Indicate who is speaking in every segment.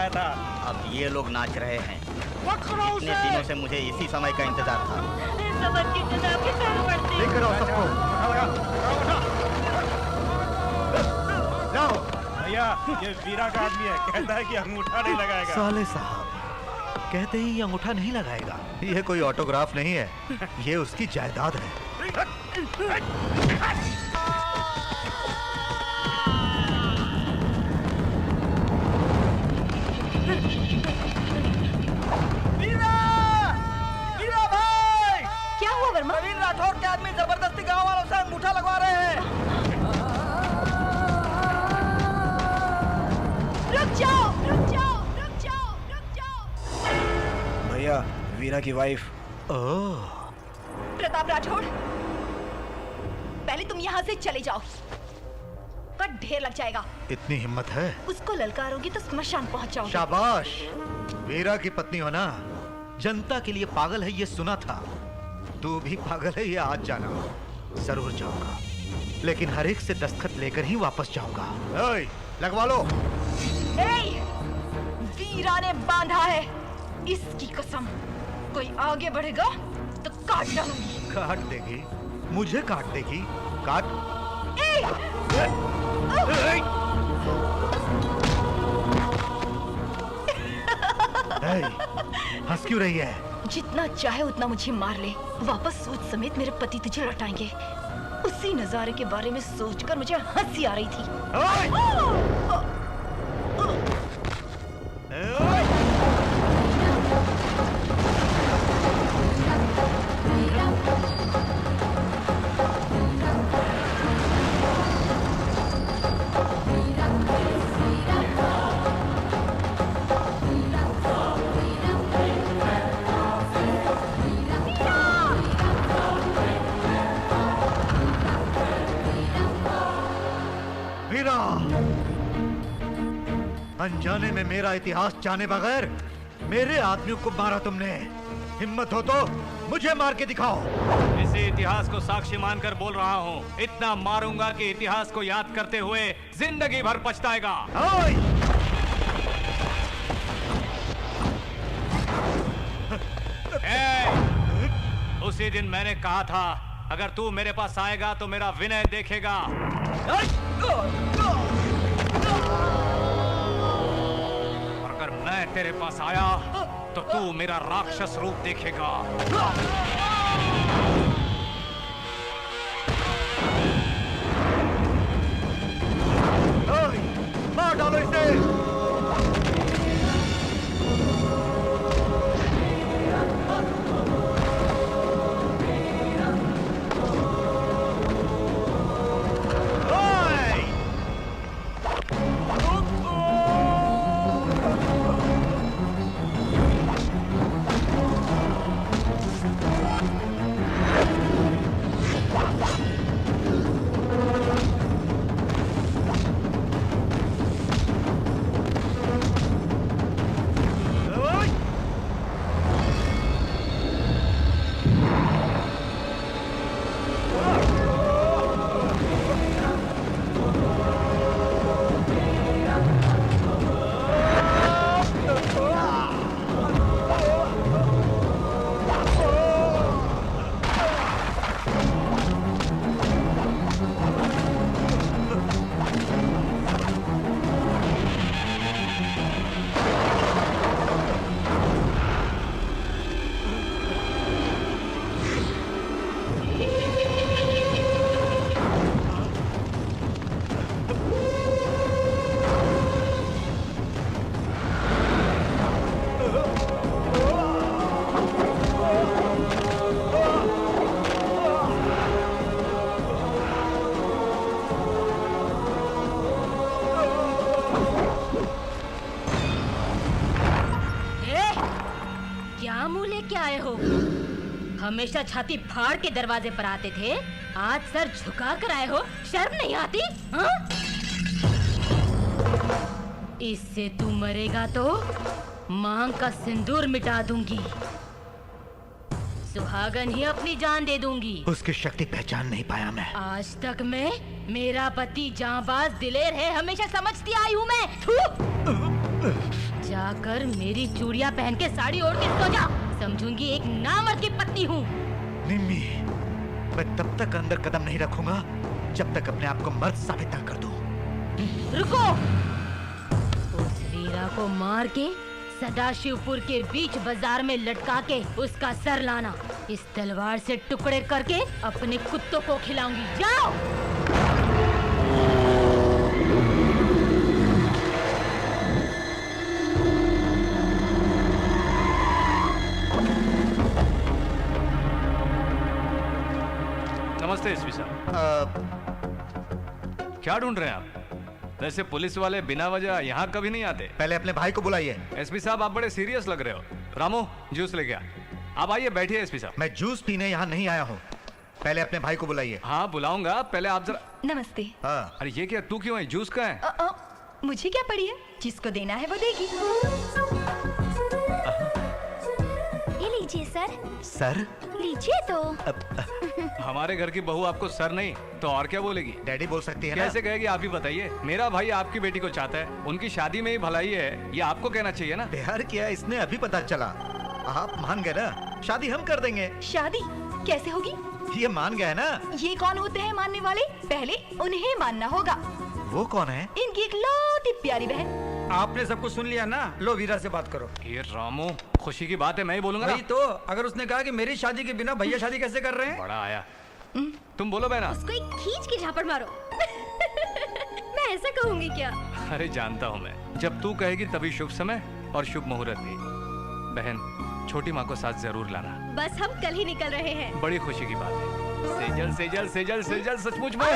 Speaker 1: आया था।
Speaker 2: अब ये लोग नाच रहे हैं। इतने दिनों से मुझे इसी समय का इंतजार था।
Speaker 3: समझ के जनाब के पैर पड़ते।
Speaker 4: लेकर आओ सबको। जाओ।
Speaker 1: भैया ये वीरा का आदमी है, कहता है कि अंगूठा नहीं लगाएगा।
Speaker 4: साले साहब कहते ही अंगूठा नहीं लगाएगा। ये कोई ऑटोग्राफ नहीं है, ये उसकी जायदाद है।
Speaker 2: वीरा! वीरा भाई!
Speaker 3: क्या हुआ वर्मा?
Speaker 2: प्रवीण राठौर के आदमी जबरदस्ती गांव वालों से अंगूठा लगवा रहे हैं।
Speaker 3: रुक जाओ, रुक जाओ, रुक जाओ, रुक जाओ।
Speaker 1: भैया वीरा की वाइफ।
Speaker 3: प्रताप राठौड़, पहले तुम यहाँ से चले जाओ, का ढेर लग जाएगा।
Speaker 4: इतनी हिम्मत है?
Speaker 3: उसको ललकारोगी तो स्मशान पहुँच जाओगे।
Speaker 4: शाबाश। वीरा की पत्नी हो ना, जनता के लिए पागल है ये सुना था। तू भी पागल है ये आज जाना। जरूर जाऊंगा, लेकिन हर एक से दस्तखत लेकर ही वापस जाऊंगा। ओए, लगवा लो।
Speaker 3: वीरा ने बांधा है, इसकी कसम। कोई आगे बढ़ेगा तो काट डालूंगी।
Speaker 4: काट देगी? मुझे काट देगी? काट। हंस क्यों रही है?
Speaker 3: जितना चाहे उतना मुझे मार ले, वापस सूद समेत मेरे पति तुझे लौटाएंगे। उसी नजारे के बारे में सोचकर मुझे हंसी आ रही थी।
Speaker 4: वीरा, अनजाने में मेरा इतिहास जाने बगैर मेरे आदमियों को मारा तुमने। हिम्मत हो तो मुझे मार के दिखाओ।
Speaker 1: इसी इतिहास को साक्षी मानकर बोल रहा हूँ, इतना मारूंगा कि इतिहास को याद करते हुए जिंदगी भर पछताएगा। उसी दिन मैंने कहा था, अगर तू मेरे पास आएगा तो मेरा विनय देखेगा। और अगर मैं तेरे पास आया तो तू मेरा राक्षस रूप देखेगा।
Speaker 4: मार डालो इसे।
Speaker 3: हमेशा छाती फाड़ के दरवाजे पर आते थे, आज सर झुका कर आए हो, शर्म नहीं आती? हाँ? इससे तू मरेगा तो मांग का सिंदूर मिटा दूंगी, सुहागन ही अपनी जान दे दूंगी।
Speaker 4: उसकी शक्ति पहचान नहीं पाया मैं।
Speaker 3: आज तक मैं मेरा पति जांबाज दिलेर है, हमेशा समझती आई हूँ मैं। जा
Speaker 5: जाकर मेरी चूड़ियां पहन के साड़ी ओढ़ के सो जा। समझूंगी एक नामर्द की पत्नी हूँ।
Speaker 4: निम्मी, मैं तब तक अंदर कदम नहीं रखूंगा जब तक अपने आप को मर्द साबित न कर दूं।
Speaker 5: रुको, उस वीरा को मार के सदाशिवपुर के बीच बाजार में लटका के उसका सर लाना। इस तलवार से टुकड़े करके अपने कुत्तों को खिलाऊंगी। जाओ।
Speaker 1: नमस्ते एसपी साहब। क्या ढूंढ रहे हैं आप? वैसे पुलिस वाले बिना वजह यहाँ कभी नहीं आते।
Speaker 4: पहले अपने भाई को बुलाइए।
Speaker 1: एसपी साहब आप बड़े सीरियस लग रहे हो। रामू जूस लेके आ। आप आइए, बैठिए एसपी साहब।
Speaker 4: मैं जूस पीने यहाँ नहीं आया हूँ। पहले अपने भाई को बुलाइए।
Speaker 1: हाँ बुलाऊंगा, पहले आप जरा।
Speaker 3: नमस्ते।
Speaker 4: हाँ।
Speaker 1: अरे ये क्या, तू क्यों है? जूस का है?
Speaker 3: मुझे क्या पड़ी है, जिसको देना है वो देगी।
Speaker 5: ये लीजिए सर।
Speaker 4: सर?
Speaker 5: लीजिए तो।
Speaker 1: हमारे घर की बहू आपको सर नहीं तो और क्या बोलेगी?
Speaker 4: डैडी बोल सकती है ना?
Speaker 1: कैसे कहेगी आप ही बताइए। मेरा भाई आपकी बेटी को चाहता है, उनकी शादी में ही भलाई है, ये आपको कहना चाहिए ना।
Speaker 4: प्यार किया इसने अभी पता चला। आप मान गए ना, शादी हम कर देंगे।
Speaker 3: शादी कैसे होगी?
Speaker 4: ये मान गए ना।
Speaker 3: ये कौन होते हैं मानने वाले? पहले उन्हें मानना होगा।
Speaker 4: वो कौन है?
Speaker 3: इनकी एक लौती प्यारी बहन।
Speaker 6: आपने सब कुछ सुन लिया ना? लो वीरा से बात करो।
Speaker 1: ये रामू, खुशी की बात है, मैं ही बोलूंगा ना।
Speaker 6: वही तो, अगर उसने कहा कि मेरी शादी के बिना भैया शादी कैसे कर रहे हैं?
Speaker 1: बड़ा आया। तुम बोलो बहना।
Speaker 5: उसको एक खींच के झापड़ मारो। मैं ऐसा कहूंगी क्या?
Speaker 1: अरे जानता हूँ मैं, जब तू कहेगी तभी शुभ समय और शुभ मुहूर्त भी। बहन, छोटी माँ को साथ जरूर लाना।
Speaker 5: बस हम कल ही निकल रहे हैं।
Speaker 1: बड़ी खुशी की बात है। सेजल सेजल सेजल सेजल, सचमुच में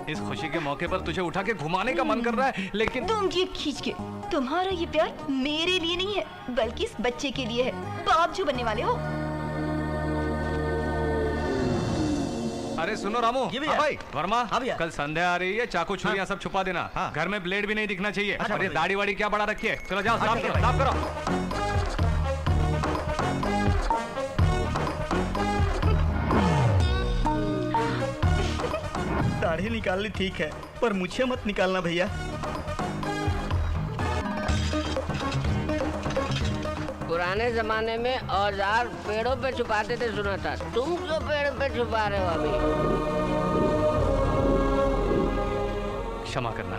Speaker 1: इस खुशी के मौके पर तुझे उठा के घुमाने का मन कर रहा है, लेकिन
Speaker 3: तुम ये खींच के, तुम्हारा ये प्यार मेरे लिए नहीं है बल्कि इस बच्चे के लिए है। बाप जो बनने वाले हो।
Speaker 1: अरे सुनो रामू।
Speaker 6: ये भैया।
Speaker 1: हाँ भाई। वर्मा।
Speaker 6: हाँ भैया।
Speaker 1: कल संध्या आ रही है, चाकू छुरियां सब छुपा देना।
Speaker 4: हाँ।
Speaker 1: घर में ब्लेड भी नहीं दिखना चाहिए।
Speaker 6: अच्छा
Speaker 1: और ये
Speaker 6: भैया।
Speaker 1: दाढ़ी वाड़ी क्या बड़ा रखी है? चलो जाओ, साफ करो, साफ करो।
Speaker 6: दाढ़ी निकालनी ठीक है, पर मुझे मत निकालना भैया।
Speaker 7: पुराने जमाने में औजार पेड़ों पे छुपाते थे, सुना था। तुम क्यों पेड़ पे छुपा रहे हो अभी?
Speaker 1: क्षमा करना,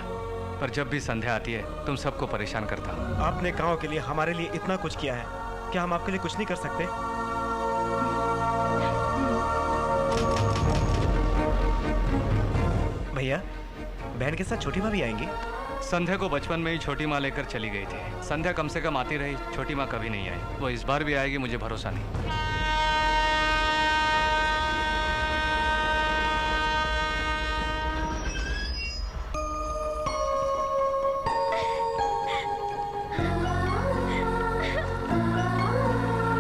Speaker 1: पर जब भी संध्या आती है तुम सबको परेशान करता हूँ।
Speaker 8: आपने गांव के लिए हमारे लिए इतना कुछ किया है, क्या हम आपके लिए कुछ नहीं कर सकते? भैया, बहन के साथ छोटी माँ भी आएंगी?
Speaker 1: संध्या को बचपन में ही छोटी माँ लेकर चली गई थी। संध्या कम से कम आती रही, छोटी माँ कभी नहीं आई। वो इस बार भी आएगी, मुझे भरोसा नहीं।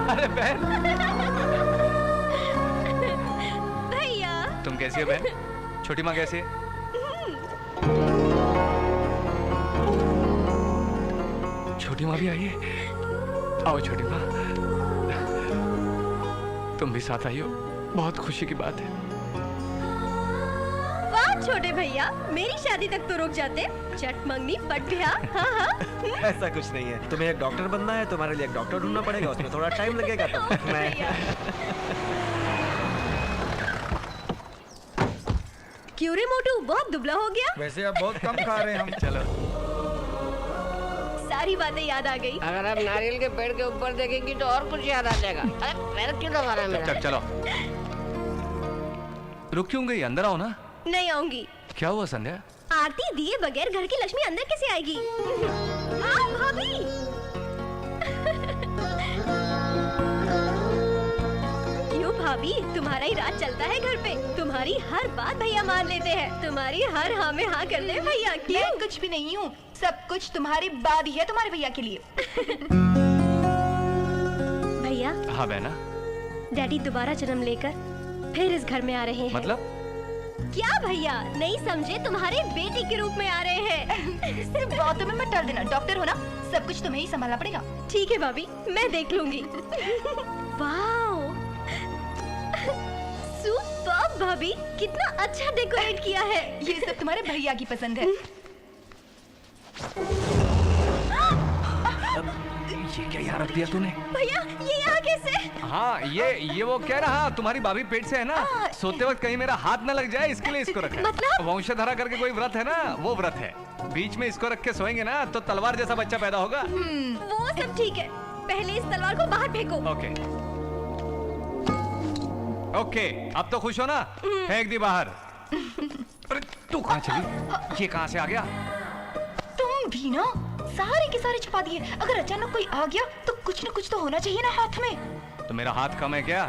Speaker 1: अरे बहन,
Speaker 5: भैया।
Speaker 1: तुम कैसी हो बहन? छोटी माँ कैसी है? छोटी माँ भी आई है। आओ छोटी माँ, तुम भी साथ आई हो, बहुत खुशी की बात है।
Speaker 5: वाह छोटे भैया, मेरी शादी तक तो रुक जाते। चट मंगनी पट ब्याह। हाँ हाँ।
Speaker 8: ऐसा कुछ नहीं है। तुम्हें एक डॉक्टर बनना है, तुम्हारे लिए एक डॉक्टर ढूंढना पड़ेगा, उसमें थोड़ा टाइम लगेगा। तो मैं
Speaker 5: क्यों रे मोटू, बहुत दुबला हो गया?
Speaker 6: वैसे अब बहुत कम खा रहे हैं हम।
Speaker 1: चलो,
Speaker 5: सारी बातें याद आ गई।
Speaker 7: अगर आप नारियल के पेड़ के ऊपर देखेंगी तो और कुछ याद आ जाएगा। अरे पैर क्यों दबा रहा है मेरा?
Speaker 1: चल चलो। रुक क्यों गई? अंदर आओ ना।
Speaker 5: नहीं आऊंगी।
Speaker 1: क्या हुआ संध्या?
Speaker 5: आरती दिए बगैर घर की लक्ष्मी अंदर कैसे आएगी? हाँ भाभी। क्यों भाभी, तुम्हारा ही राज चलता है घर पे। तुम्हारी हर बात भैया मान लेते हैं। तुम्हारी हर हाँ में हाँ करते हैं भैया। क्यों?
Speaker 3: मैं कुछ भी नहीं हूँ, सब कुछ तुम्हारी बात ही है तुम्हारे भैया के लिए।
Speaker 5: भैया,
Speaker 1: हाँ बहना।
Speaker 5: डैडी दोबारा जन्म लेकर फिर इस घर में आ रहे हैं।
Speaker 1: मतलब?
Speaker 5: क्या भैया नहीं समझे? तुम्हारे बेटी के रूप में आ रहे हैं।
Speaker 3: सिर्फ बातों में मत डाल देना, डॉक्टर हो ना, सब कुछ तुम्हें ही संभालना पड़ेगा।
Speaker 5: ठीक है भाभी, मैं देख लूंगी। वाओ, सुपर्ब भाभी, कितना अच्छा डेकोरेट किया है।
Speaker 3: ये सब तुम्हारे भैया की पसंद है।
Speaker 1: ये क्या यहाँ रख दिया तूने?
Speaker 3: भैया ये यहाँ कैसे?
Speaker 1: हाँ ये वो कह रहा तुम्हारी भाभी पेट से है ना, सोते वक्त कहीं मेरा हाथ न लग जाए इसके लिए इसको रखा है।
Speaker 3: मतलब?
Speaker 1: वंशधारा करके कोई व्रत है ना, वो व्रत है। बीच में इसको रख के सोएंगे ना तो तलवार जैसा बच्चा पैदा होगा।
Speaker 3: वो सब ठीक है, पहले इस तलवार को बाहर फेंको।
Speaker 1: ओके ओके, अब तो खुश हो ना? फेंक दी बाहर। अरे तू कहाँ चली? ये कहाँ से आ गया?
Speaker 3: तुम भी ना सारे के सारे छुपा दिए। अगर अचानक कोई आ गया तो कुछ न कुछ तो होना चाहिए ना हाथ में।
Speaker 1: तो मेरा हाथ कम है क्या?